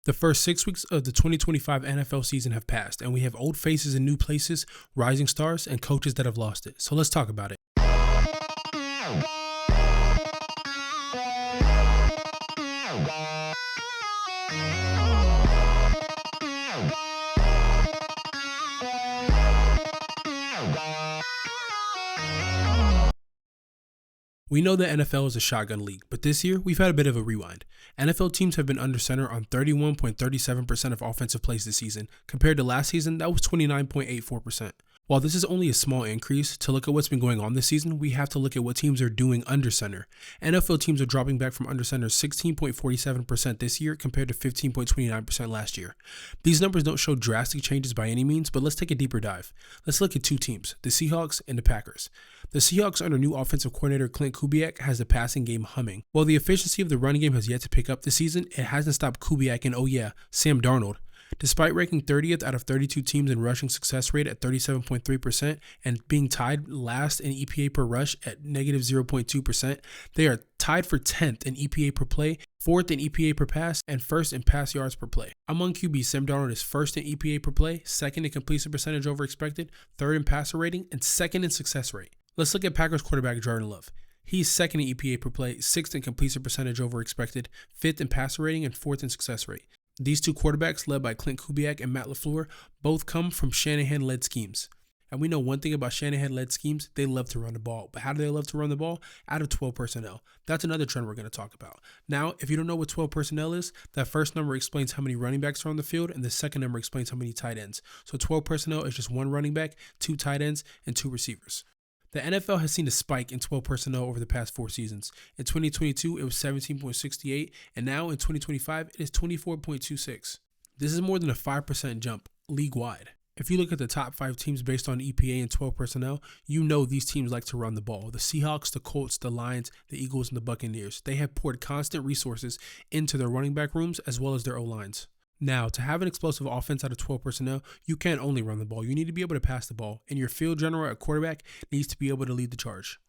The first 6 weeks of the 2025 NFL season have passed, and we have old faces in new places, rising stars, and coaches that have lost it. So let's talk about it. We know the NFL is a shotgun league, but this year we've had a bit of a rewind. NFL teams have been under center on 31.37% of offensive plays this season. Compared to last season, that was 29.84%. While this is only a small increase, to look at what's been going on this season, we have to look at what teams are doing under center. NFL teams are dropping back from under center 16.47% this year compared to 15.29% last year. These numbers don't show drastic changes by any means, but let's take a deeper dive. Let's look at two teams, the Seahawks and the Packers. The Seahawks under new offensive coordinator Clint Kubiak has the passing game humming. While the efficiency of the running game has yet to pick up this season, it hasn't stopped Kubiak and Sam Darnold. Despite ranking 30th out of 32 teams in rushing success rate at 37.3% and being tied last in EPA per rush at negative 0.2%, they are tied for 10th in EPA per play, 4th in EPA per pass, and 1st in pass yards per play. Among QBs, Sam Darnold is 1st in EPA per play, 2nd in completion percentage over expected, 3rd in passer rating, and 2nd in success rate. Let's look at Packers quarterback Jordan Love. He's 2nd in EPA per play, 6th in completion percentage over expected, 5th in passer rating, and 4th in success rate. These two quarterbacks, led by Clint Kubiak and Matt LaFleur, both come from Shanahan-led schemes. And we know one thing about Shanahan-led schemes, they love to run the ball. But how do they love to run the ball? Out of 12 personnel. That's another trend we're going to talk about. Now, if you don't know what 12 personnel is, that first number explains how many running backs are on the field, and the second number explains how many tight ends. So 12 personnel is just one running back, 2 tight ends, and 2 receivers. The NFL has seen a spike in 12 personnel over the past 4 seasons. In 2022, it was 17.68, and now in 2025, it is 24.26. This is more than a 5% jump league-wide. If you look at the top 5 teams based on EPA and 12 personnel, you know these teams like to run the ball. The Seahawks, the Colts, the Lions, the Eagles, and the Buccaneers. They have poured constant resources into their running back rooms as well as their O-lines. Now, to have an explosive offense out of 12 personnel, you can't only run the ball. You need to be able to pass the ball, and your field general at quarterback needs to be able to lead the charge.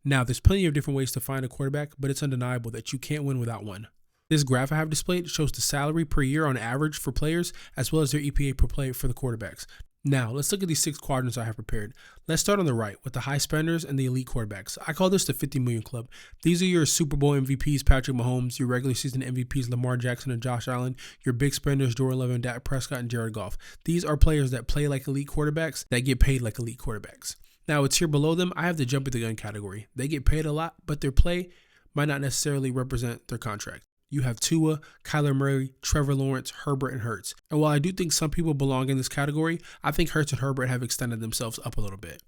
Now, there's plenty of different ways to find a quarterback, but it's undeniable that you can't win without one. This graph I have displayed shows the salary per year on average for players, as well as their EPA per play for the quarterbacks. Now, let's look at these 6 quadrants I have prepared. Let's start on the right with the high spenders and the elite quarterbacks. I call this the 50 million club. These are your Super Bowl MVPs, Patrick Mahomes, your regular season MVPs, Lamar Jackson and Josh Allen, your big spenders, Jordan Love, Dak Prescott, and Jared Goff. These are players that play like elite quarterbacks that get paid like elite quarterbacks. Now, it's here below them. I have the jump at the gun category. They get paid a lot, but their play might not necessarily represent their contract. You have Tua, Kyler Murray, Trevor Lawrence, Herbert, and Hurts. And while I do think some people belong in this category, I think Hurts and Herbert have extended themselves up a little bit.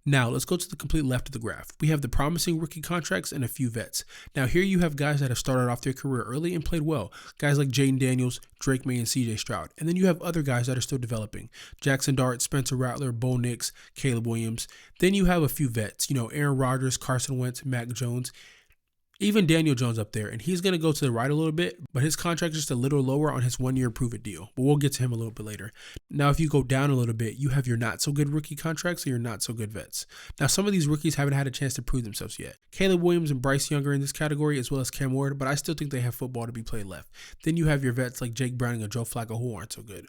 Now, let's go to the complete left of the graph. We have the promising rookie contracts and a few vets. Now, here you have guys that have started off their career early and played well. Guys like Jaden Daniels, Drake May, and CJ Stroud. And then you have other guys that are still developing. Jackson Dart, Spencer Rattler, Bo Nix, Caleb Williams. Then you have a few vets. Aaron Rodgers, Carson Wentz, Mac Jones. Even Daniel Jones up there, and he's going to go to the right a little bit, but his contract is just a little lower on his 1-year prove-it deal. But we'll get to him a little bit later. Now, if you go down a little bit, you have your not-so-good rookie contracts and your not-so-good vets. Now, some of these rookies haven't had a chance to prove themselves yet. Caleb Williams and Bryce Young are in this category, as well as Cam Ward, but I still think they have football to be played left. Then you have your vets like Jake Browning and Joe Flacco who aren't so good.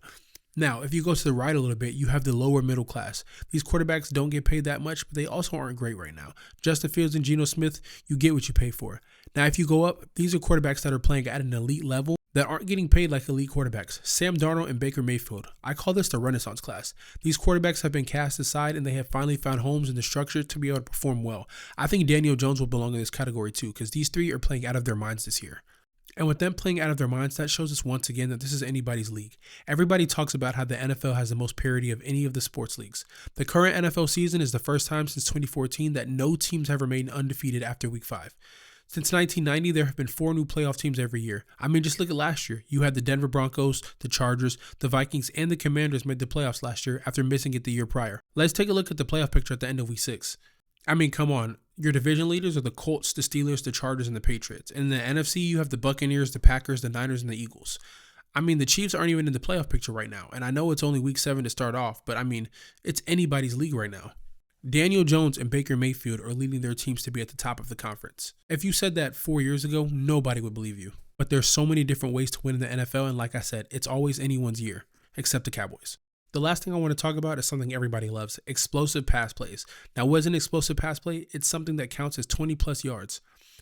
Now, if you go to the right a little bit, you have the lower middle class. These quarterbacks don't get paid that much, but they also aren't great right now. Justin Fields and Geno Smith, you get what you pay for. Now, if you go up, these are quarterbacks that are playing at an elite level that aren't getting paid like elite quarterbacks. Sam Darnold and Baker Mayfield. I call this the Renaissance class. These quarterbacks have been cast aside and they have finally found homes in the structure to be able to perform well. I think Daniel Jones will belong in this category too, because these 3 are playing out of their minds this year. And with them playing out of their minds, that shows us once again that this is anybody's league. Everybody talks about how the NFL has the most parity of any of the sports leagues. The current NFL season is the first time since 2014 that no teams have remained undefeated after week 5. Since 1990, there have been 4 new playoff teams every year. I mean, just look at last year. You had the Denver Broncos, the Chargers, the Vikings, and the Commanders made the playoffs last year after missing it the year prior. Let's take a look at the playoff picture at the end of week 6. I mean, come on. Your division leaders are the Colts, the Steelers, the Chargers, and the Patriots. And in the NFC, you have the Buccaneers, the Packers, the Niners, and the Eagles. I mean, the Chiefs aren't even in the playoff picture right now. And I know it's only week 7 to start off, but I mean, it's anybody's league right now. Daniel Jones and Baker Mayfield are leading their teams to be at the top of the conference. If you said that 4 years ago, nobody would believe you. but there's so many different ways to win in the NFL, and like I said, it's always anyone's year, except the Cowboys. The last thing I want to talk about is something everybody loves, explosive pass plays. Now, what is an explosive pass play? It's something that counts as 20 plus yards.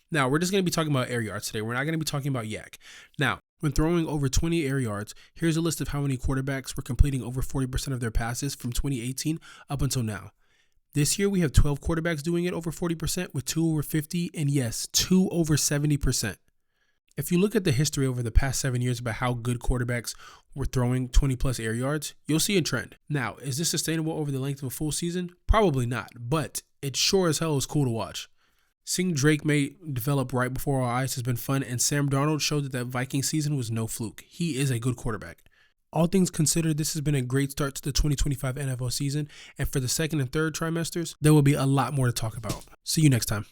Now, we're just going to be talking about air yards today. We're not going to be talking about yak. Now, when throwing over 20 air yards, here's a list of how many quarterbacks were completing over 40% of their passes from 2018 up until now. This year, we have 12 quarterbacks doing it over 40%, with 2 over 50, and yes, 2 over 70%. If you look at the history over the past 7 years about how good quarterbacks were throwing 20 plus air yards, you'll see a trend. Now, is this sustainable over the length of a full season? Probably not, but it sure as hell is cool to watch. Seeing Drake May develop right before our eyes has been fun, and Sam Darnold showed that Viking season was no fluke. He is a good quarterback. All things considered, this has been a great start to the 2025 NFL season, and for the second and third trimesters, there will be a lot more to talk about. See you next time.